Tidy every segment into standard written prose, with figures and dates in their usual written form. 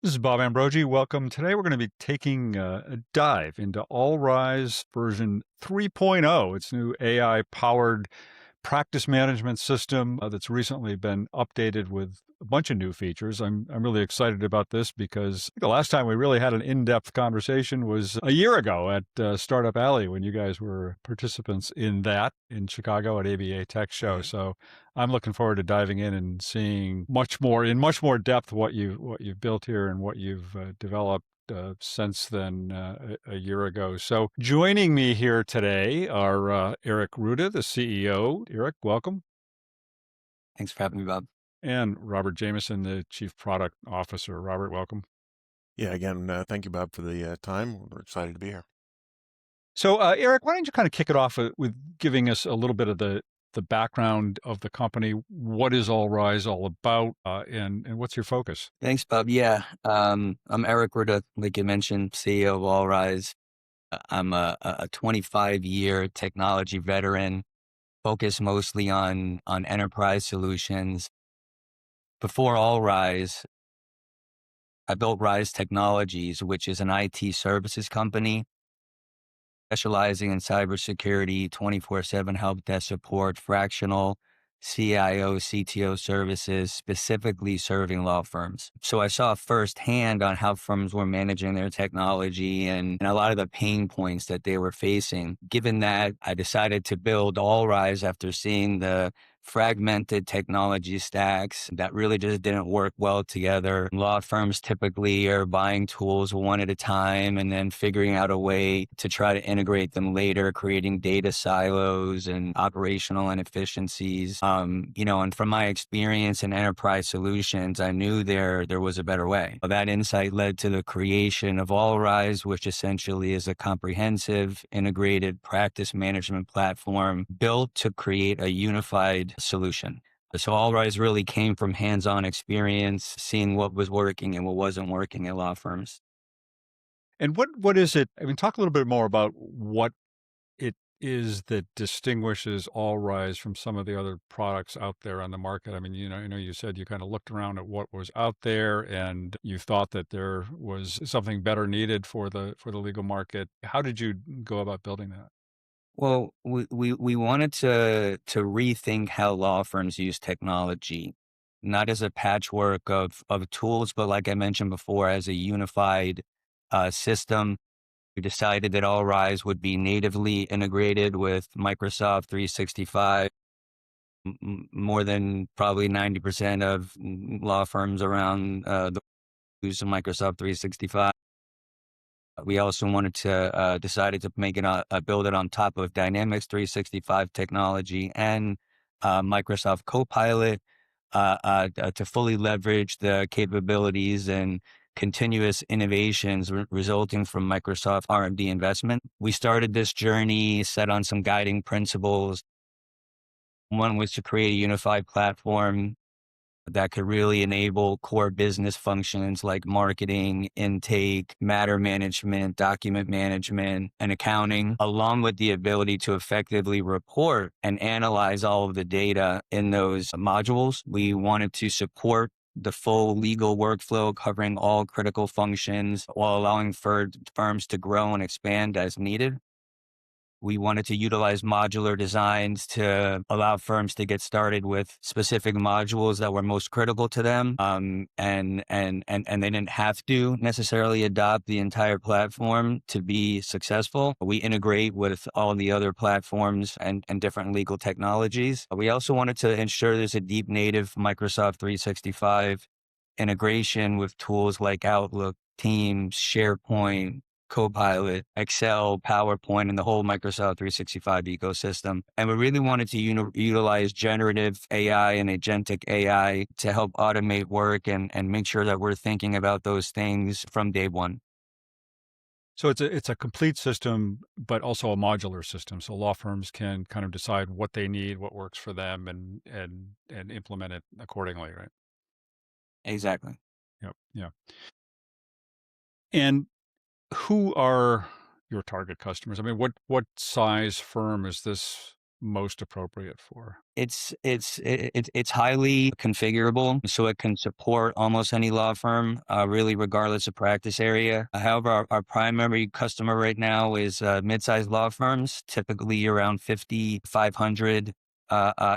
This is Bob Ambrogi. Welcome. Today we're going to be taking a dive into AllRize version 3.0. It's new AI powered practice management system that's recently been updated with a bunch of new features. I'm really excited about this because the last time we really had an in-depth conversation was a year ago at Startup Alley when you guys were participants in that in Chicago at ABA Tech Show. Mhm. So I'm looking forward to diving in and seeing much more depth what you've built here and what you've developed since then a year ago. So joining me here today are Erik Ruda, the CEO. Erik, welcome. Thanks for having me, Bob. And Robert Jameson, the Chief Product Officer. Robert, welcome. Yeah, again, thank you, Bob, for the time. We're excited to be here. So, Erik, why don't you kind of kick it off with giving us a little bit of the background of the company? What is AllRize all about, and what's your focus? Thanks, Bob. Yeah, I'm Erik Ruda, like you mentioned, CEO of AllRize. I'm a 25-year technology veteran, focused mostly on enterprise solutions. Before AllRize, I built Rise Technologies, which is an IT services company specializing in cybersecurity, 24/7 help desk support, fractional CIO, CTO services, specifically serving law firms. So I saw firsthand on how firms were managing their technology and a lot of the pain points that they were facing. Given that, I decided to build AllRize after seeing the fragmented technology stacks that really just didn't work well together. Law firms typically are buying tools one at a time and then figuring out a way to try to integrate them later, creating data silos and operational inefficiencies. And from my experience in enterprise solutions, I knew there was a better way. That insight led to the creation of AllRize, which essentially is a comprehensive, integrated practice management platform built to create a unified solution. So AllRize really came from hands-on experience, seeing what was working and what wasn't working at law firms. And what is it? I mean, talk a little bit more about what it is that distinguishes AllRize from some of the other products out there on the market. I mean, I know you said you kind of looked around at what was out there and you thought that there was something better needed for the legal market. How did you go about building that? Well, we wanted to rethink how law firms use technology, not as a patchwork of tools, but like I mentioned before, as a unified system. We decided that AllRize would be natively integrated with Microsoft 365. More than probably 90% of law firms around the use of Microsoft 365. We also wanted to decided to make it build it on top of Dynamics 365 technology and Microsoft Copilot to fully leverage the capabilities and continuous innovations resulting from Microsoft R&D investment. We started this journey set on some guiding principles. One was to create a unified platform that could really enable core business functions like marketing, intake, matter management, document management, and accounting, along with the ability to effectively report and analyze all of the data in those modules. We wanted to support the full legal workflow covering all critical functions while allowing firms to grow and expand as needed. We wanted to utilize modular designs to allow firms to get started with specific modules that were most critical to them. And they didn't have to necessarily adopt the entire platform to be successful. We integrate with all the other platforms and different legal technologies. We also wanted to ensure there's a deep native Microsoft 365 integration with tools like Outlook, Teams, SharePoint, Copilot, Excel, PowerPoint, and the whole Microsoft 365 ecosystem. And we really wanted to utilize generative AI and agentic AI to help automate work and make sure that we're thinking about those things from day one. So it's a complete system, but also a modular system. So law firms can kind of decide what they need, what works for them, and implement it accordingly, right? Exactly. Yep. Yeah. And who are your target customers? I mean, what size firm is this most appropriate for? It's highly configurable, so it can support almost any law firm, really regardless of practice area. However, our primary customer right now is mid-sized law firms, typically around 500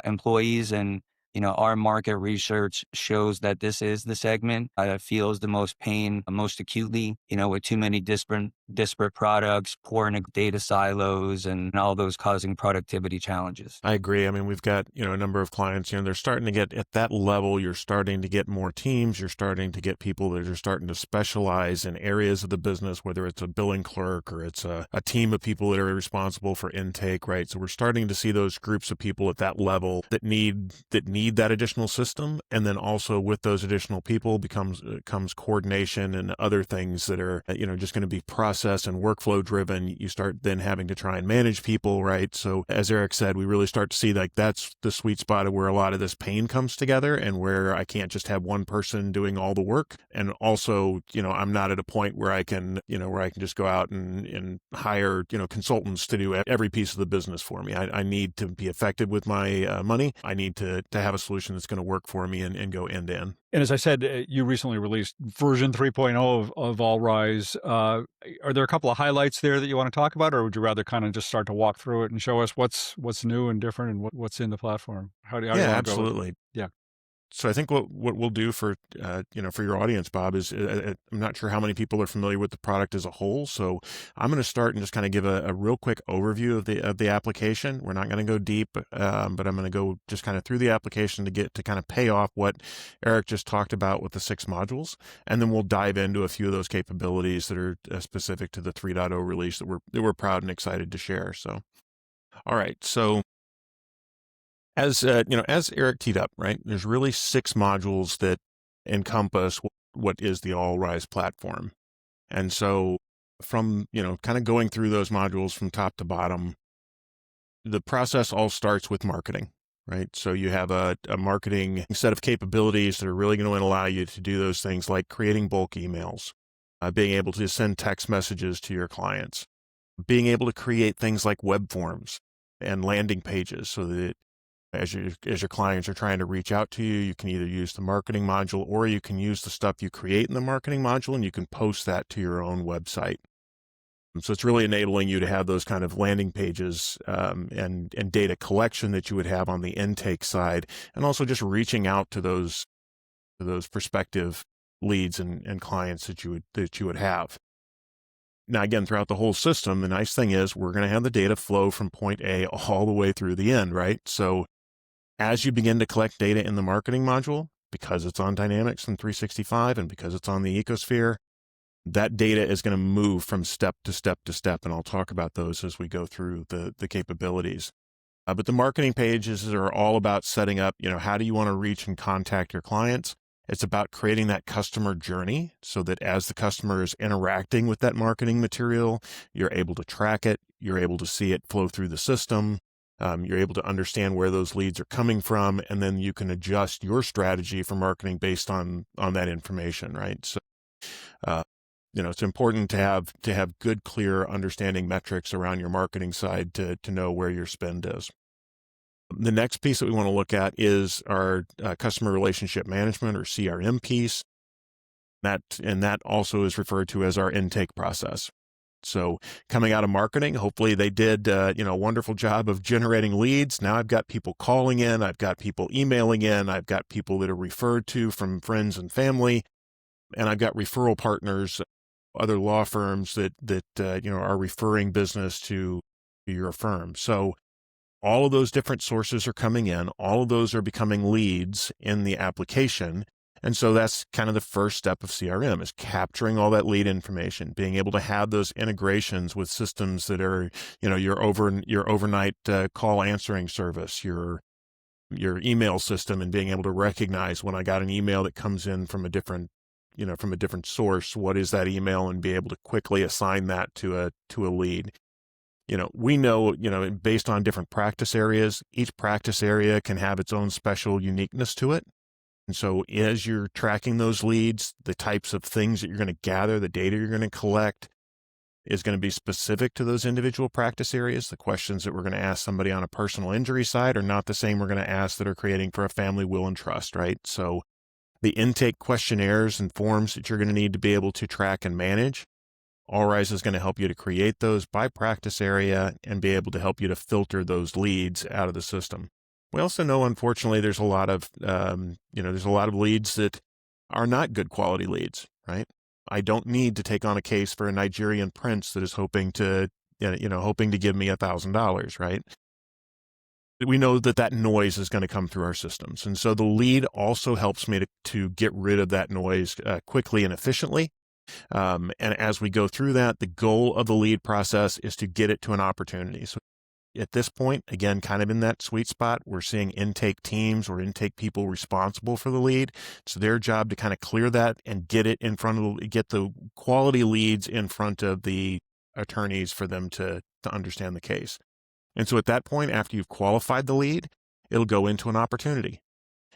employees, and our market research shows that this is the segment that feels the most pain most acutely, with too many disparate products, poor data silos, and all those causing productivity challenges. I agree. I mean, we've got, a number of clients, they're starting to get at that level. You're starting to get more teams. You're starting to get people that are starting to specialize in areas of the business, whether it's a billing clerk or it's a team of people that are responsible for intake, right? So we're starting to see those groups of people at that level that need that additional system. And then also with those additional people comes coordination and other things that are, just going to be process and workflow driven. You start then having to try and manage people, right? So as Erik said, we really start to see like that's the sweet spot of where a lot of this pain comes together, and where I can't just have one person doing all the work. And also, I'm not at a point where I can just go out and hire, consultants to do every piece of the business for me. I need to be effective with my money. I need to have a solution that's going to work for me and go end to end. And as I said, you recently released version 3.0 of AllRize. Are there a couple of highlights there that you want to talk about, or would you rather kind of just start to walk through it and show us what's new and different and what's in the platform? How do you want to go? Absolutely. Yeah. So I think what we'll do for for your audience, Bob, is I'm not sure how many people are familiar with the product as a whole. So I'm going to start and just kind of give a real quick overview of the application. We're not going to go deep, but I'm going to go just kind of through the application to get to kind of pay off what Erik just talked about with the 6 modules, and then we'll dive into a few of those capabilities that are specific to the 3.0 release that we're proud and excited to share. So, all right, so. As Erik teed up, right, there's really 6 modules that encompass what is the AllRize platform. And so from, kind of going through those modules from top to bottom, the process all starts with marketing, right? So you have a marketing set of capabilities that are really going to allow you to do those things like creating bulk emails, being able to send text messages to your clients, being able to create things like web forms and landing pages so that as your clients are trying to reach out to you, you can either use the marketing module or you can use the stuff you create in the marketing module and you can post that to your own website. So it's really enabling you to have those kind of landing pages and data collection that you would have on the intake side, and also just reaching out to those prospective leads and clients that you would have. Now, again, throughout the whole system, the nice thing is we're going to have the data flow from point A all the way through the end, right? So as you begin to collect data in the marketing module, because it's on Dynamics and 365 and because it's on the ecosphere, that data is going to move from step to step to step. And I'll talk about those as we go through the capabilities. But the marketing pages are all about setting up, how do you want to reach and contact your clients? It's about creating that customer journey so that as the customer is interacting with that marketing material, you're able to track it, you're able to see it flow through the system, you're able to understand where those leads are coming from, and then you can adjust your strategy for marketing based on that information, right? So, it's important to have good, clear understanding metrics around your marketing side to know where your spend is. The next piece that we want to look at is our customer relationship management, or CRM piece. That also is referred to as our intake process. So coming out of marketing, hopefully they did a wonderful job of generating leads. Now I've got people calling in, I've got people emailing in, I've got people that are referred to from friends and family, and I've got referral partners, other law firms that are referring business to your firm. So all of those different sources are coming in. All of those are becoming leads in the application. And so that's kind of the first step of CRM, is capturing all that lead information, being able to have those integrations with systems that are, your overnight call answering service, your email system, and being able to recognize when I got an email that comes in from a different source, what is that email, and be able to quickly assign that to a lead. We know, based on different practice areas, each practice area can have its own special uniqueness to it. And so as you're tracking those leads, the types of things that you're going to gather, the data you're going to collect, is going to be specific to those individual practice areas. The questions that we're going to ask somebody on a personal injury side are not the same we're going to ask that are creating for a family will and trust, right? So the intake questionnaires and forms that you're going to need to be able to track and manage, AllRize is going to help you to create those by practice area and be able to help you to filter those leads out of the system. We also know, unfortunately, there's a lot of, there's a lot of leads that are not good quality leads, right? I don't need to take on a case for a Nigerian prince that is hoping to give me $1,000, right? We know that noise is going to come through our systems. And so the lead also helps me to get rid of that noise quickly and efficiently. And as we go through that, the goal of the lead process is to get it to an opportunity. So at this point, again, kind of in that sweet spot, we're seeing intake teams or intake people responsible for the lead. It's their job to kind of clear that and get it in front of, get the quality leads in front of the attorneys for them to understand the case. And so at that point, after you've qualified the lead, it'll go into an opportunity.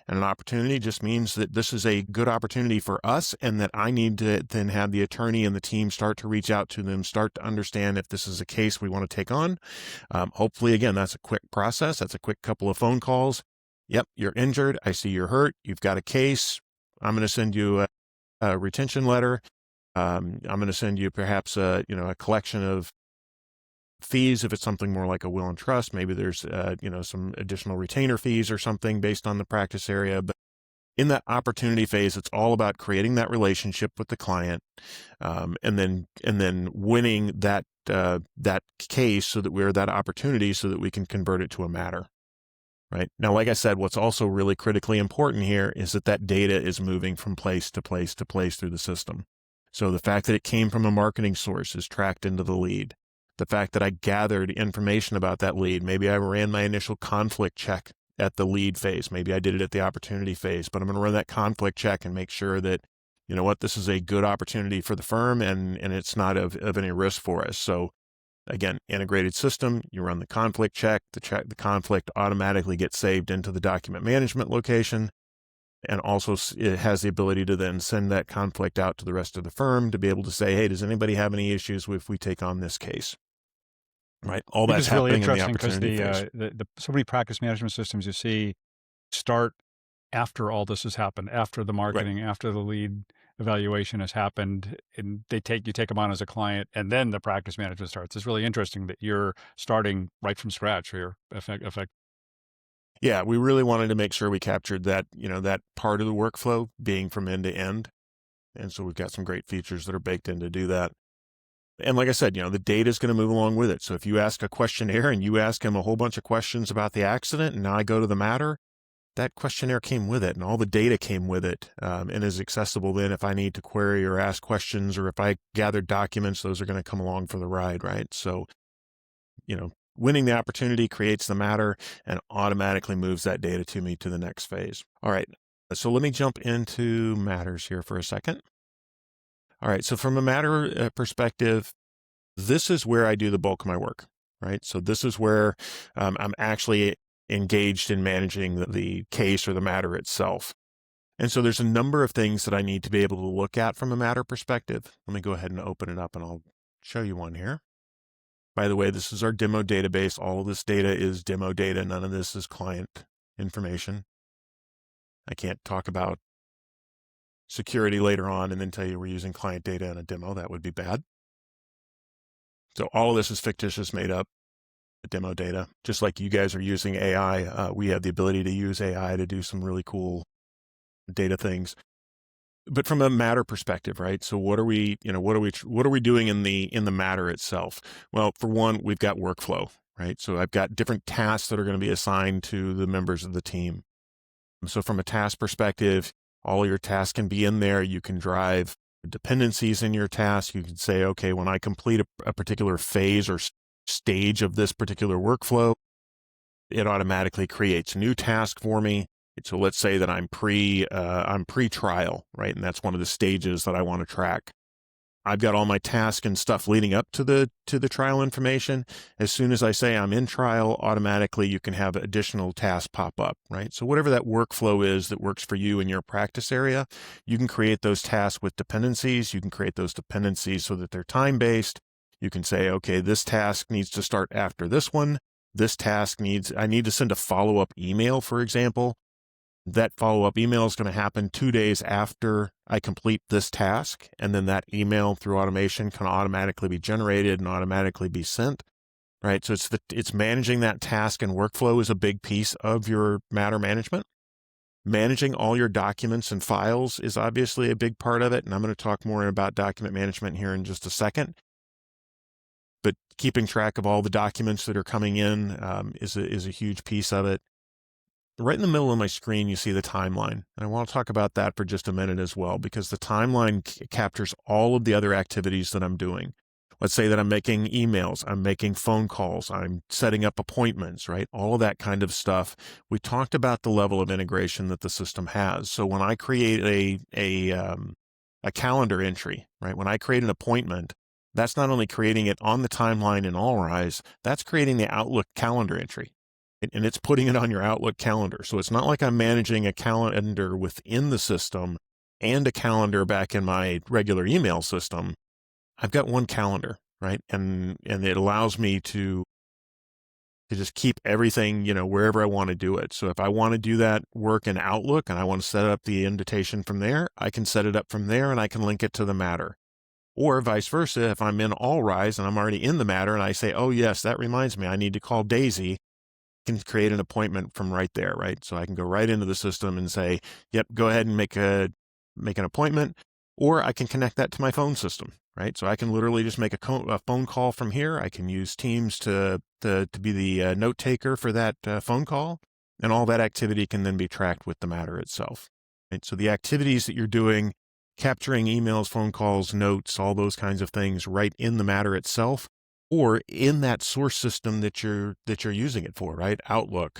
And an opportunity just means that this is a good opportunity for us and that I need to then have the attorney and the team start to reach out to them, start to understand if this is a case we want to take on. Hopefully, again, that's a quick process. That's a quick couple of phone calls. Yep, you're injured. I see you're hurt. You've got a case. I'm going to send you a retention letter. I'm going to send you perhaps a collection of fees if it's something more like a will and trust. Maybe there's some additional retainer fees or something based on the practice area. But in that opportunity phase, it's all about creating that relationship with the client, and then winning that case so that we're that opportunity so that we can convert it to a matter. Right now, like I said, what's also really critically important here is that data is moving from place to place to place through the system. So the fact that it came from a marketing source is tracked into the lead. The fact that I gathered information about that lead, maybe I ran my initial conflict check at the lead phase. Maybe I did it at the opportunity phase, but I'm going to run that conflict check and make sure that, this is a good opportunity for the firm and it's not of any risk for us. So again, integrated system, you run the conflict check, the conflict automatically gets saved into the document management location. And also it has the ability to then send that conflict out to the rest of the firm to be able to say, hey, does anybody have any issues if we take on this case? Right. All that's happening really in the interesting opportunity because phase. So many practice management systems you see start after all this has happened, after the marketing, Right. after the lead evaluation has happened, and you take them on as a client, and then the practice management starts. It's really interesting that you're starting right from scratch here. Yeah, we really wanted to make sure we captured that, that part of the workflow being from end to end. And so we've got some great features that are baked in to do that. And like I said, the data is going to move along with it. So if you ask a questionnaire and you ask him a whole bunch of questions about the accident, and now I go to the matter, that questionnaire came with it and all the data came with it, and is accessible then if I need to query or ask questions, or if I gather documents, those are going to come along for the ride, right? So, winning the opportunity creates the matter and automatically moves that data to me to the next phase. All right. So let me jump into matters here for a second. All right. So from a matter perspective, this is where I do the bulk of my work, right? So this is where I'm actually engaged in managing the case or the matter itself. And so there's a number of things that I need to be able to look at from a matter perspective. Let me go ahead and open it up and I'll show you one here. By the way, this is our demo database. All of this data is demo data. None of this is client information. I can't talk about security later on and then tell you we're using client data in a demo. That would be bad. So all of this is fictitious, made up demo data. Just like you guys are using AI, we have the ability to use AI to do some really cool data things. But from a matter perspective, right? So what are we doing in the matter itself? Well, for one, we've got workflow, right? So I've got different tasks that are going to be assigned to the members of the team. So from a task perspective, all your tasks can be in there. You can drive dependencies in your task. You can say, okay, when I complete a particular phase or stage of this particular workflow, it automatically creates a new task for me. So let's say that I'm pre-trial, right? And that's one of the stages that I want to track. I've got all my tasks and stuff leading up to the trial information. As soon as I say I'm in trial, automatically you can have additional tasks pop up, right? So whatever that workflow is that works for you in your practice area, you can create those tasks with dependencies. You can create those dependencies so that they're time-based. You can say, okay, this task needs to start after this one. This task I need to send a follow-up email, for example. That follow-up email is going to happen 2 days after I complete this task. And then that email through automation can automatically be generated and automatically be sent, right? So it's managing that task, and workflow is a big piece of your matter management. Managing all your documents and files is obviously a big part of it. And I'm going to talk more about document management here in just a second. But keeping track of all the documents that are coming in is a huge piece of it. Right in the middle of my screen, you see the timeline. And I want to talk about that for just a minute as well, because the timeline captures all of the other activities that I'm doing. Let's say that I'm making emails, I'm making phone calls, I'm setting up appointments, right? All of that kind of stuff. We talked about the level of integration that the system has. So when I create a calendar entry, right? When I create an appointment, that's not only creating it on the timeline in AllRize, that's creating the Outlook calendar entry. And it's putting it on your Outlook calendar. So it's not like I'm managing a calendar within the system and a calendar back in my regular email system. I've got one calendar, right? And it allows me to just keep everything, wherever I want to do it. So if I want to do that work in Outlook and I want to set up the invitation from there, I can set it up from there and I can link it to the matter. Or vice versa, if I'm in AllRize and I'm already in the matter and I say, oh yes, that reminds me, I need to call Daisy, I can create an appointment from right there, right? So I can go right into the system and say, yep, go ahead and make an appointment, or I can connect that to my phone system, right? So I can literally just make a phone call from here. I can use Teams to be the note taker for that phone call, and all that activity can then be tracked with the matter itself, right? So the activities that you're doing, capturing emails, phone calls, notes, all those kinds of things right in the matter itself, or in that source system that you're using it for, right? Outlook,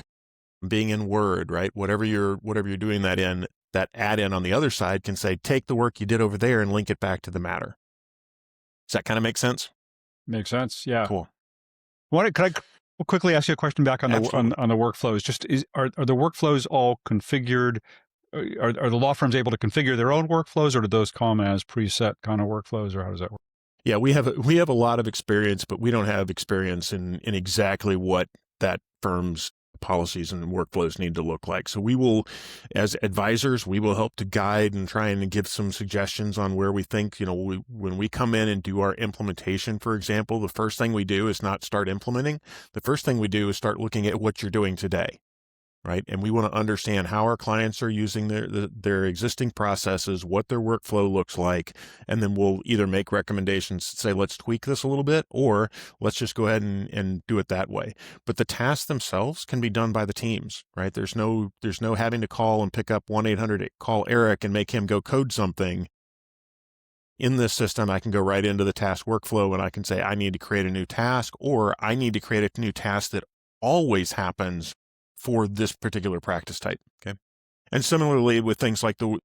being in Word, right? Whatever you're doing that in, that add-in on the other side can say, take the work you did over there and link it back to the matter. Does that kind of make sense? Makes sense. Yeah. Cool. Could I quickly ask you a question back on the workflows? Just are the workflows all configured? Are the law firms able to configure their own workflows, or do those come as preset kind of workflows, or how does that work? Yeah, we have a lot of experience, but we don't have experience in exactly what that firm's policies and workflows need to look like. So we will, as advisors, we will help to guide and try and give some suggestions on where we think, when we come in and do our implementation, for example, the first thing we do is not start implementing. The first thing we do is start looking at what you're doing today. Right. And we want to understand how our clients are using their existing processes, what their workflow looks like. And then we'll either make recommendations, say, let's tweak this a little bit, or let's just go ahead and do it that way. But the tasks themselves can be done by the teams, right? There's no having to call and pick up 1-800-call Erik and make him go code something. In this system, I can go right into the task workflow and I can say, I need to create a new task, or I need to create a new task that always happens for this particular practice type, okay? And similarly with things like the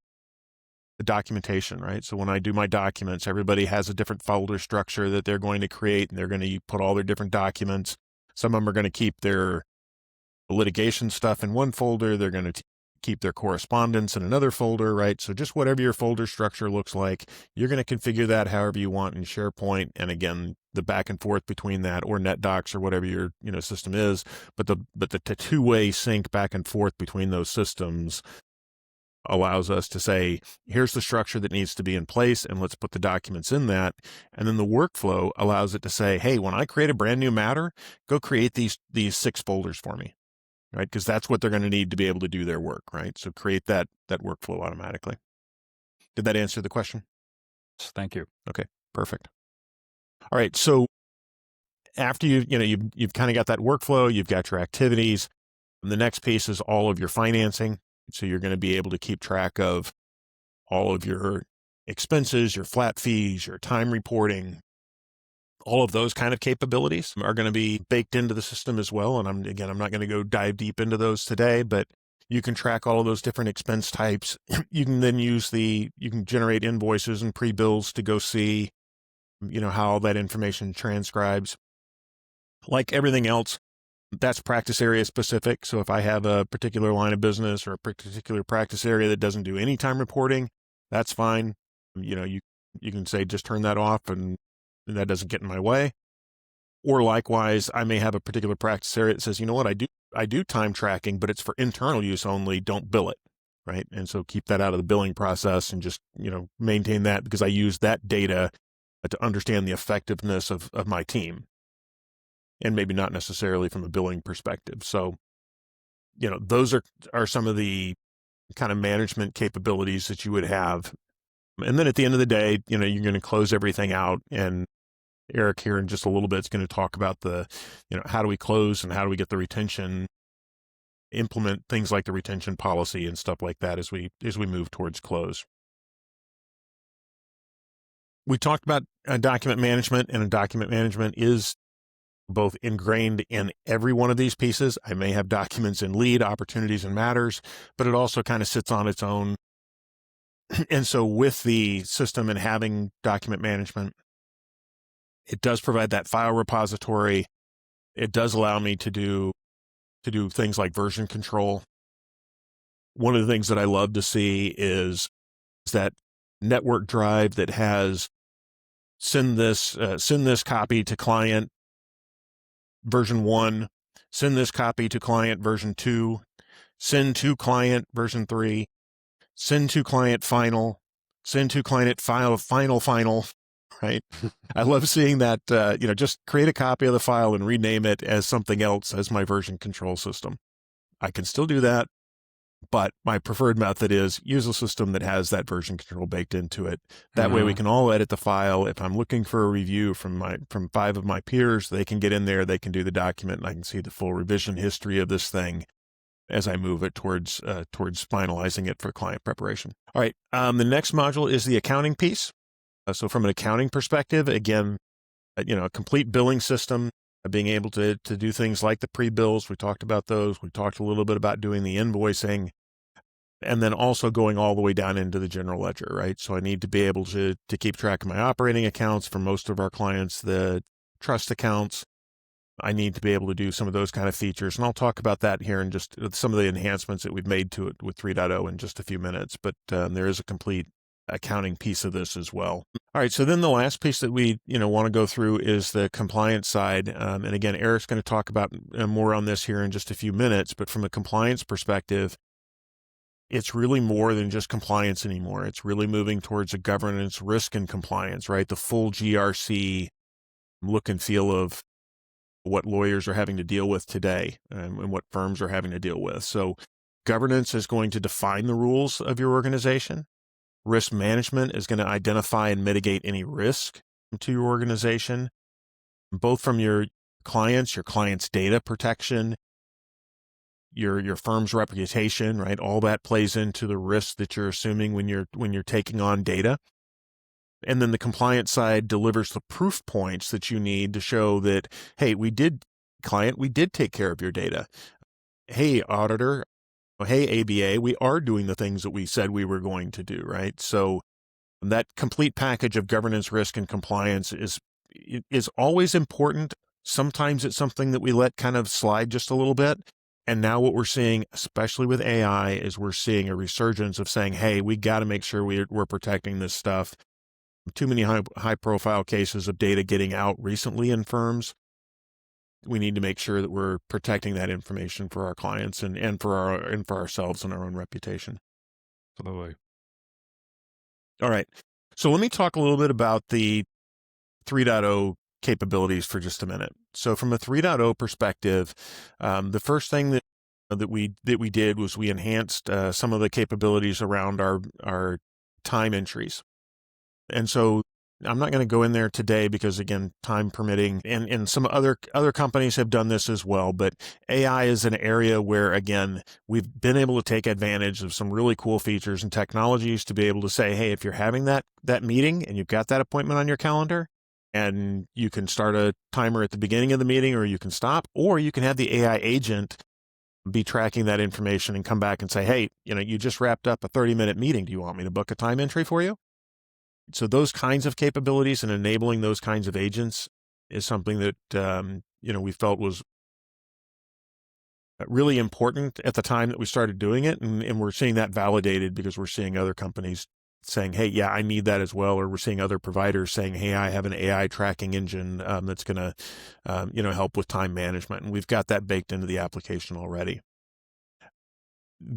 documentation, right? So when I do my documents, everybody has a different folder structure that they're going to create, and they're going to put all their different documents. Some of them are going to keep their litigation stuff in one folder. They're going to keep their correspondence in another folder, right? So just whatever your folder structure looks like, you're going to configure that however you want in SharePoint. And again, the back and forth between that, or NetDocs, or whatever your system is, but the two-way sync back and forth between those systems allows us to say, here's the structure that needs to be in place, and let's put the documents in that. And then the workflow allows it to say, hey, when I create a brand new matter, go create these 6 folders for me, right? Because that's what they're going to need to be able to do their work, right? So create that workflow automatically. Did that answer the question? Thank you. Okay, perfect. All right, so after you've kind of got that workflow, you've got your activities, and the next piece is all of your financing. So you're going to be able to keep track of all of your expenses, your flat fees, your time reporting. All of those kind of capabilities are going to be baked into the system as well. And I'm not going to go dive deep into those today, but you can track all of those different expense types. You can then you can generate invoices and pre-bills to go see, how all that information transcribes. Like everything else, that's practice area specific. So if I have a particular line of business or a particular practice area that doesn't do any time reporting, that's fine. You can say, just turn that off and and that doesn't get in my way. Or likewise, I may have a particular practice area that says, you know what, I do time tracking, but it's for internal use only. Don't bill it, right? And so keep that out of the billing process and just, maintain that, because I use that data to understand the effectiveness of my team, and maybe not necessarily from a billing perspective. So, those are some of the kind of management capabilities that you would have. And then at the end of the day, you're going to close everything out, and Erik here in just a little bit is going to talk about how do we close and how do we get the retention, implement things like the retention policy and stuff like that as we move towards close. We talked about document management, and document management is both ingrained in every one of these pieces. I may have documents in lead, opportunities, and matters, but it also kind of sits on its own. And so with the system and having document management, it does provide that file repository. It does allow me to do things like version control. One of the things that I love to see is that network drive that has send this copy to client version 1, send this copy to client version 2, send to client version 3, send to client final, send to client final, right? I love seeing that, just create a copy of the file and rename it as something else as my version control system. I can still do that, but my preferred method is use a system that has that version control baked into it. That way we can all edit the file. If I'm looking for a review from 5 of my peers, they can get in there, they can do the document, and I can see the full revision history of this thing as I move it towards finalizing it for client preparation. All right. The next module is the accounting piece. So from an accounting perspective, again, a complete billing system, being able to do things like the pre-bills. We talked about those. We talked a little bit about doing the invoicing, and then also going all the way down into the general ledger, right? So I need to be able to keep track of my operating accounts for most of our clients, the trust accounts. I need to be able to do some of those kind of features. And I'll talk about that here in just some of the enhancements that we've made to it with 3.0 in just a few minutes. But there is a complete accounting piece of this as well. All right. So then the last piece that we, want to go through is the compliance side. And again, Erik's going to talk about more on this here in just a few minutes, but from a compliance perspective, it's really more than just compliance anymore. It's really moving towards a governance, risk, and compliance, right? The full GRC look and feel of what lawyers are having to deal with today, and what firms are having to deal with. So governance is going to define the rules of your organization. Risk management is going to identify and mitigate any risk to your organization, both from your clients' data protection, your firm's reputation, right? All that plays into the risk that you're assuming when you're taking on data. And then the compliance side delivers the proof points that you need to show that, hey, we did take care of your data. Hey, auditor, hey, ABA, we are doing the things that we said we were going to do, right? So that complete package of governance, risk, and compliance is always important. Sometimes it's something that we let kind of slide just a little bit. And now what we're seeing, especially with AI, is we're seeing a resurgence of saying, hey, we got to make sure we're protecting this stuff. Too many high-profile cases of data getting out recently in firms. We need to make sure that we're protecting that information for our clients and for ourselves and our own reputation. Absolutely. All right. So let me talk a little bit about the 3.0 capabilities for just a minute. So from a 3.0 perspective, the first thing that we did was we enhanced some of the capabilities around our time entries. And so I'm not going to go in there today because, again, time permitting, and some other companies have done this as well. But AI is an area where, again, we've been able to take advantage of some really cool features and technologies to be able to say, hey, if you're having that meeting and you've got that appointment on your calendar, and you can start a timer at the beginning of the meeting, or you can stop, or you can have the AI agent be tracking that information and come back and say, hey, you just wrapped up a 30-minute meeting. Do you want me to book a time entry for you? So those kinds of capabilities and enabling those kinds of agents is something that, we felt was really important at the time that we started doing it. And we're seeing that validated because we're seeing other companies saying, hey, yeah, I need that as well. Or we're seeing other providers saying, hey, I have an AI tracking engine that's going to, help with time management. And we've got that baked into the application already.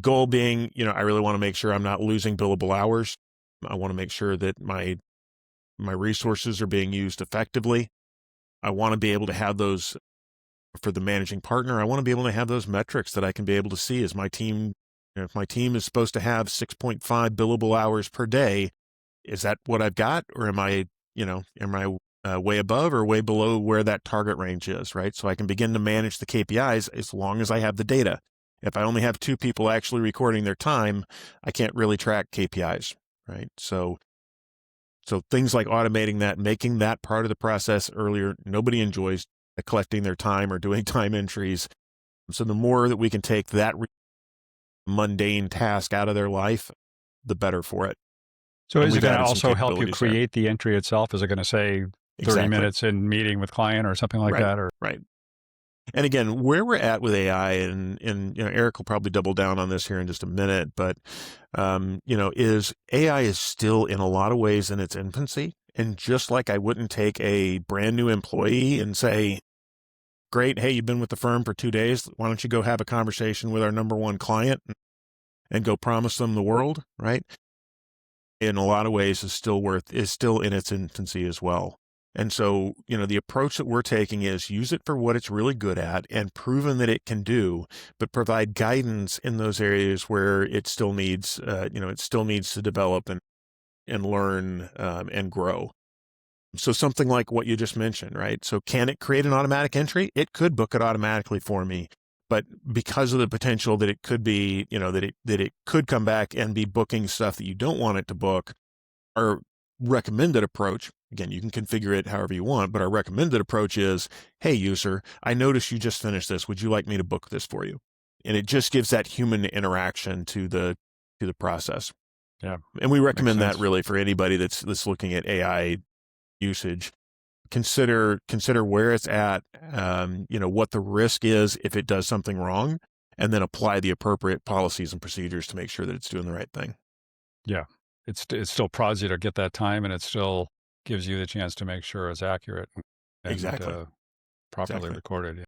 Goal being, I really want to make sure I'm not losing billable hours. I want to make sure that my resources are being used effectively. I want to be able to have those for the managing partner. I want to be able to have those metrics that I can be able to see as my team. If my team is supposed to have 6.5 billable hours per day, is that what I've got? Or am I way above or way below where that target range is, right? So I can begin to manage the KPIs as long as I have the data. If I only have 2 people actually recording their time, I can't really track KPIs, right? So things like automating that, making that part of the process earlier. Nobody enjoys collecting their time or doing time entries. So the more that we can take that mundane task out of their life, the better for it. So And is it we've going to added some also help you capabilities there. create the entry itself? Is it going to say 30 Exactly. minutes in meeting with client or something like Right. that? Or Right. And again, where we're at with AI, and Erik will probably double down on this here in just a minute, but is AI is still in a lot of ways in its infancy. And just like I wouldn't take a brand new employee and say, great, hey, you've been with the firm for 2 days. Why don't you go have a conversation with our number one client and go promise them the world, right? In a lot of ways is still in its infancy as well. And so, the approach that we're taking is use it for what it's really good at and proven that it can do, but provide guidance in those areas where it still needs, to develop and learn and grow. So something like what you just mentioned, right? So can it create an automatic entry? It could book it automatically for me, but because of the potential that it could be, that it could come back and be booking stuff that you don't want it to book, our recommended approach, again, you can configure it however you want, but our recommended approach is, hey, user, I noticed you just finished this. Would you like me to book this for you? And it just gives that human interaction to the process. Yeah. And we recommend that sense. really for anybody that's looking at AI usage. Consider where it's at, what the risk is if it does something wrong, and then apply the appropriate policies and procedures to make sure that it's doing the right thing. Yeah. It still prods you to get that time, and it still gives you the chance to make sure it's accurate and Exactly. properly Exactly. recorded. Yeah.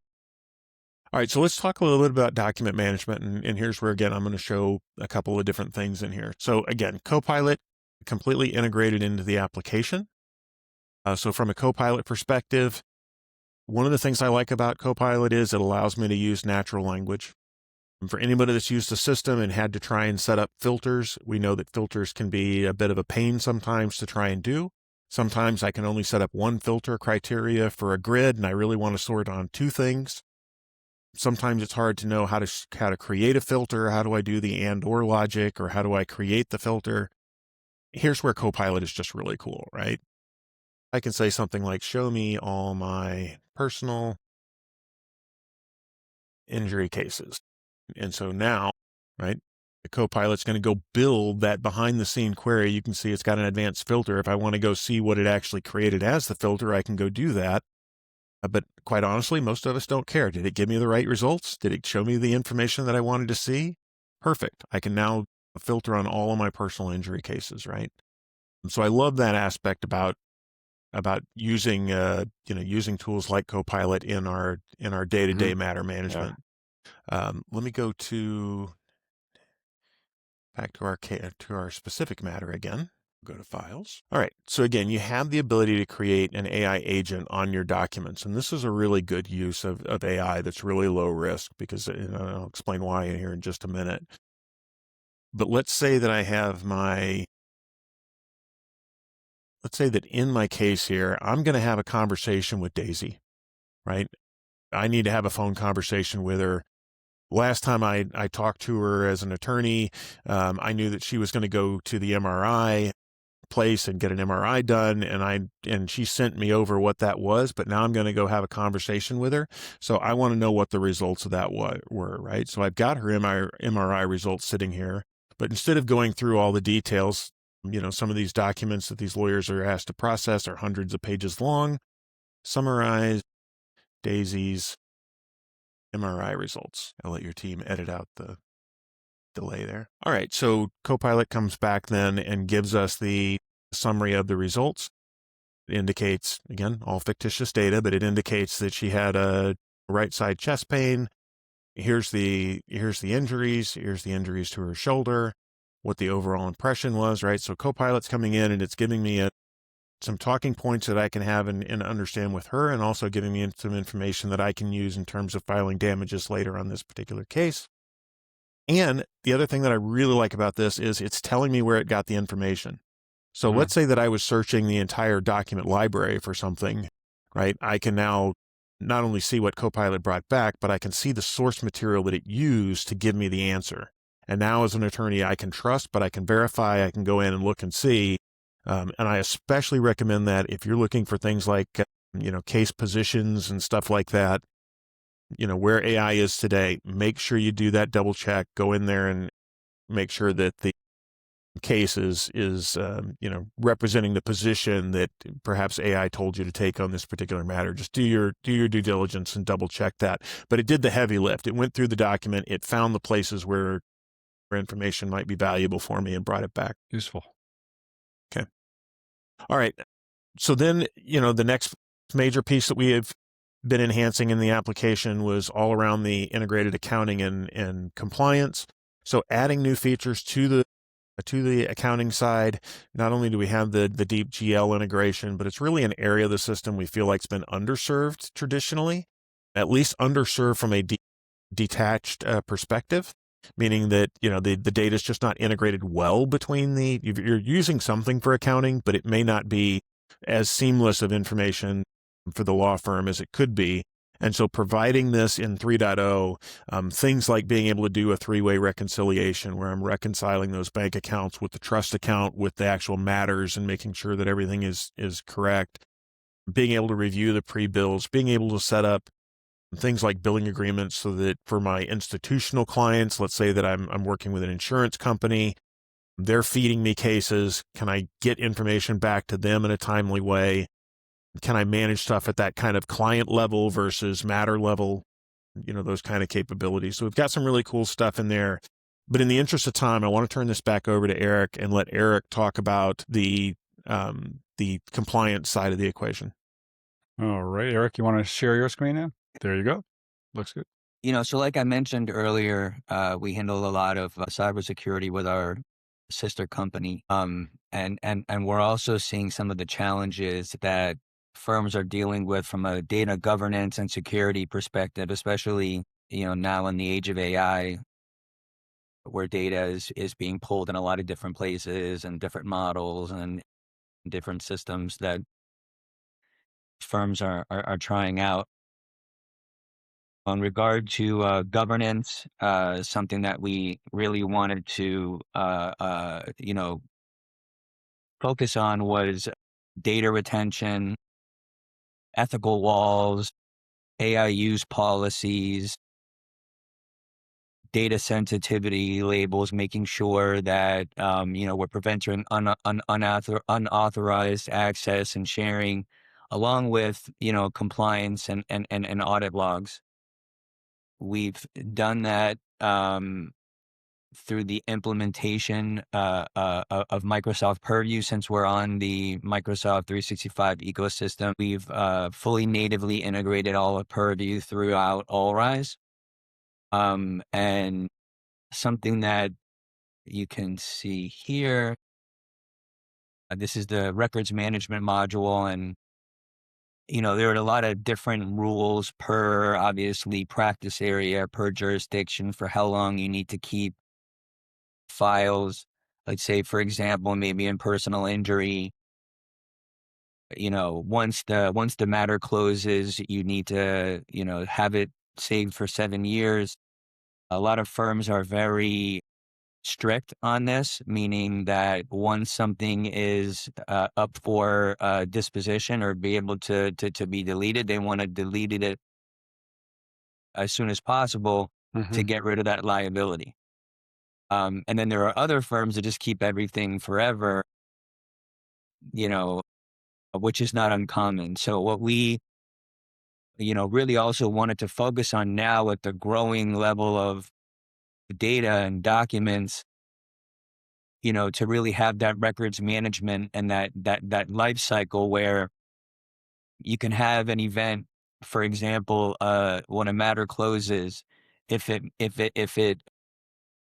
All right, so let's talk a little bit about document management, and here's where, again, I'm going to show a couple of different things in here. So again, Copilot completely integrated into the application. So from a Copilot perspective, one of the things I like about Copilot is it allows me to use natural language. And for anybody that's used the system and had to try and set up filters, we know that filters can be a bit of a pain sometimes to try and do. Sometimes I can only set up one filter criteria for a grid, and I really want to sort on 2 things. Sometimes it's hard to know how to create a filter. How do I do the and/or logic, or how do I create the filter? Here's where Copilot is just really cool, right? I can say something like, show me all my personal injury cases. And so now, right, the Copilot's going to go build that behind the scene query. You can see it's got an advanced filter. If I want to go see what it actually created as the filter, I can go do that. But quite honestly, most of us don't care. Did it give me the right results? Did it show me the information that I wanted to see? Perfect. I can now filter on all of my personal injury cases, right? And so I love that aspect about using using tools like Copilot in our day-to-day matter management. Yeah. Let me go back to our specific matter again. Go to files. All right. So again, you have the ability to create an AI agent on your documents. And this is a really good use of AI that's really low risk, because I'll explain why in here in just a minute. But let's say that in my case here, I'm going to have a conversation with Daisy, right? I need to have a phone conversation with her. Last time I talked to her as an attorney, I knew that she was going to go to the MRI place and get an MRI done, and she sent me over what that was, but now I'm going to go have a conversation with her. So I want to know what the results of that were, right? So I've got her MRI results sitting here, but instead of going through all the details, some of these documents that these lawyers are asked to process are hundreds of pages long. Summarize Daisy's MRI results. I'll let your team edit out the delay there. All right, so Copilot comes back then and gives us the summary of the results. It indicates, again, all fictitious data, but it indicates that she had a right side chest pain. Here's the injuries. Here's the injuries to her shoulder, what the overall impression was, right? So Copilot's coming in and it's giving me some talking points that I can have and understand with her, and also giving me some information that I can use in terms of filing damages later on this particular case. And the other thing that I really like about this is it's telling me where it got the information. So let's say that I was searching the entire document library for something, right? I can now not only see what Copilot brought back, but I can see the source material that it used to give me the answer. And now as an attorney, I can trust, but I can verify, I can go in and look and see. And I especially recommend that if you're looking for things like, case positions and stuff like that, where AI is today, make sure you do that double check, go in there and make sure that the case is representing the position that perhaps AI told you to take on this particular matter. Just do your due diligence and double check that. But it did the heavy lift. It went through the document. It found the places where information might be valuable for me and brought it back. Useful. Okay. All right. So then, the next major piece that we have been enhancing in the application was all around the integrated accounting and compliance. So adding new features to the accounting side. Not only do we have the deep GL integration, but it's really an area of the system we feel like's been underserved traditionally, at least underserved from a detached perspective, meaning that, the data is just not integrated well between you're using something for accounting, but it may not be as seamless of information for the law firm as it could be. And so providing this in 3.0, things like being able to do a three-way reconciliation where I'm reconciling those bank accounts with the trust account, with the actual matters, and making sure that everything is correct, being able to review the pre-bills, being able to set up things like billing agreements so that for my institutional clients, let's say that I'm working with an insurance company, they're feeding me cases. Can I get information back to them in a timely way? Can I manage stuff at that kind of client level versus matter level? Those kind of capabilities. So we've got some really cool stuff in there. But in the interest of time, I want to turn this back over to Erik and let Erik talk about the compliance side of the equation. All right, Erik, you want to share your screen now? There you go. Looks good. So like I mentioned earlier, we handle a lot of cybersecurity with our sister company. And we're also seeing some of the challenges that firms are dealing with from a data governance and security perspective, especially, now in the age of AI, where data is being pulled in a lot of different places and different models and different systems that firms are trying out. In regard to governance, something that we really wanted to, focus on was data retention, ethical walls, AI use policies, data sensitivity labels, making sure that, we're preventing unauthorized access and sharing, along with, compliance and audit logs. We've done that through the implementation of Microsoft Purview. Since we're on the Microsoft 365 ecosystem, we've fully natively integrated all of Purview throughout AllRize. And something that you can see here, this is the records management module, and there are a lot of different rules per, obviously, practice area, per jurisdiction for how long you need to keep files. Let's say, for example, maybe in personal injury, once the matter closes, you need to, have it saved for 7 years. A lot of firms are very strict on this, meaning that once something is up for disposition or be able to be deleted, they want to delete it as soon as possible to get rid of that liability. And then there are other firms that just keep everything forever, which is not uncommon. So what we, really also wanted to focus on now with the growing level of data and documents, to really have that records management and that life cycle where you can have an event, for example, when a matter closes, if it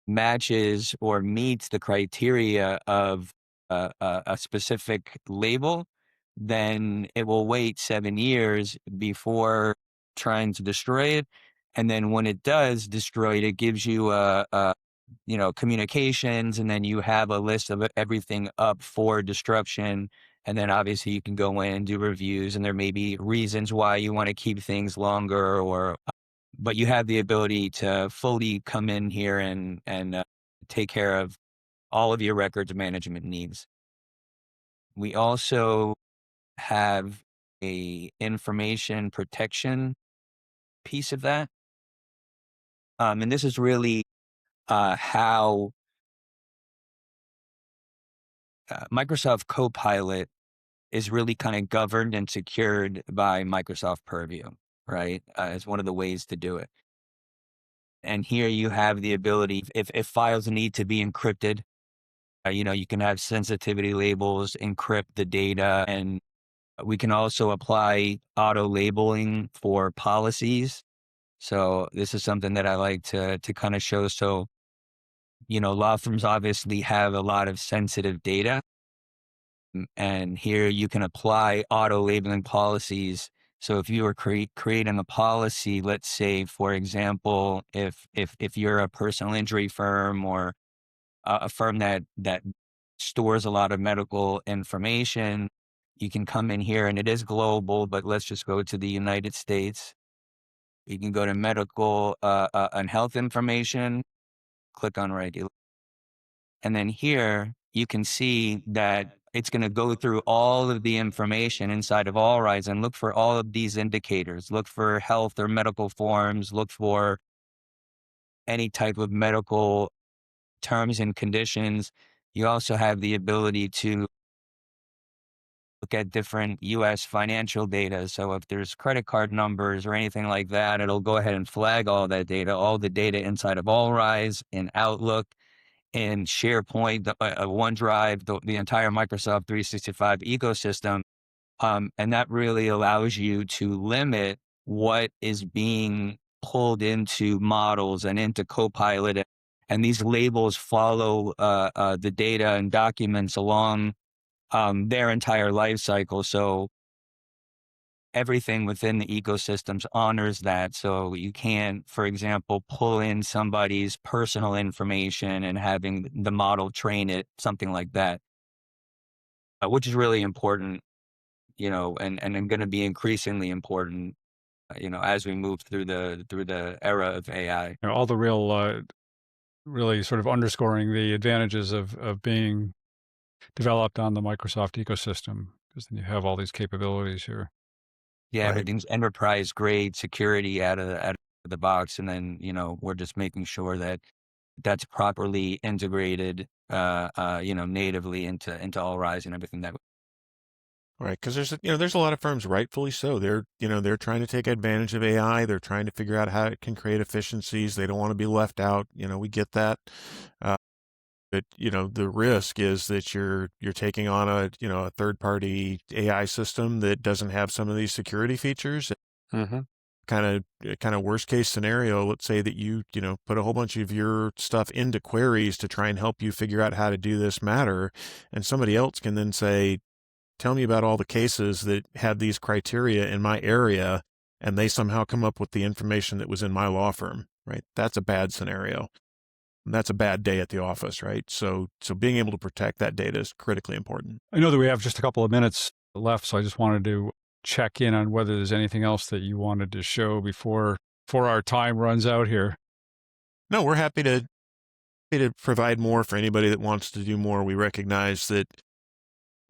matches or meets the criteria of a specific label, then it will wait 7 years before trying to destroy it. And then when it does destroy it, it gives you communications, and then you have a list of everything up for destruction. And then obviously you can go in and do reviews, and there may be reasons why you want to keep things longer, but you have the ability to fully come in here and take care of all of your records management needs. We also have a information protection piece of that. And this is really how Microsoft Copilot is really kind of governed and secured by Microsoft Purview, right? It's one of the ways to do it. And here you have the ability, if files need to be encrypted, you can have sensitivity labels, encrypt the data, and we can also apply auto labeling for policies. So this is something that I like to kind of show. So, law firms obviously have a lot of sensitive data. And here you can apply auto labeling policies. So if you were creating a policy, let's say, for example, if you're a personal injury firm or a firm that stores a lot of medical information, you can come in here, and it is global, but let's just go to the United States. You can go to medical and health information, click on regular. And then here you can see that it's going to go through all of the information inside of AllRize and look for all of these indicators. Look for health or medical forms, look for any type of medical terms and conditions. You also have the ability to look at different US financial data. So if there's credit card numbers or anything like that, it'll go ahead and flag all that data, all the data inside of AllRize, in Outlook, in SharePoint, OneDrive, the entire Microsoft 365 ecosystem. And that really allows you to limit what is being pulled into models and into Copilot. And these labels follow the data and documents along their entire life cycle. So everything within the ecosystems honors that. So you can't, for example, pull in somebody's personal information and having the model train it, something like that, which is really important, and going to be increasingly important, as we move through the era of AI. All the real, really sort of underscoring the advantages of being developed on the Microsoft ecosystem, because then you have all these capabilities here. Yeah, Right. everything's enterprise grade security out of the box, and then we're just making sure that that's properly integrated, natively into AllRize and everything that. Right, because there's a lot of firms, rightfully so. They're trying to take advantage of AI. They're trying to figure out how it can create efficiencies. They don't want to be left out. We get that. But the risk is that you're taking on a third party AI system that doesn't have some of these security features. Mm-hmm. Kind of worst case scenario. Let's say that you put a whole bunch of your stuff into queries to try and help you figure out how to do this matter, and somebody else can then say, tell me about all the cases that had these criteria in my area, and they somehow come up with the information that was in my law firm, right? That's a bad scenario. And that's a bad day at the office, right? So being able to protect that data is critically important. I know that we have just a couple of minutes left, so I just wanted to check in on whether there's anything else that you wanted to show before our time runs out here. No, we're happy to provide more for anybody that wants to do more. We recognize that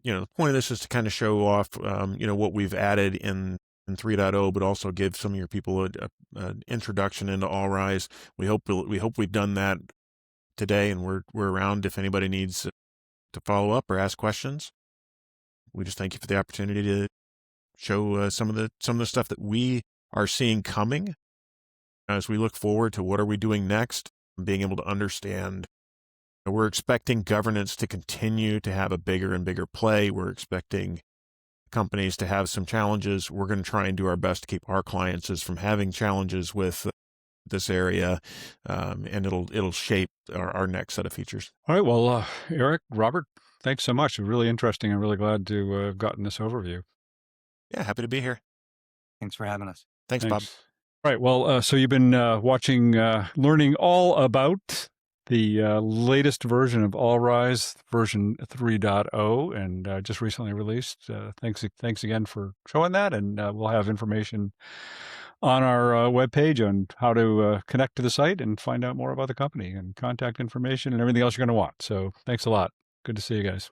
the point of this is to kind of show off what we've added in 3.0, but also give some of your people an introduction into AllRize. We hope we've done that today, and we're around if anybody needs to follow up or ask questions. We just thank you for the opportunity to show some of the stuff that we are seeing coming as we look forward to what are we doing next. being able to understand. We're expecting governance to continue to have a bigger and bigger play. We're expecting companies to have some challenges. We're going to try and do our best to keep our clients from having challenges with this area, and it'll shape our next set of features. All right. Well, Erik, Robert, thanks so much. Really interesting. I'm really glad to have gotten this overview. Yeah, happy to be here. Thanks for having us. Thanks, Bob. All right. Well, so you've been watching, learning all about the latest version of AllRize, version 3.0, and just recently released. Thanks again for showing that, and we'll have information on our webpage on how to connect to the site and find out more about the company and contact information and everything else you're going to want. So thanks a lot. Good to see you guys.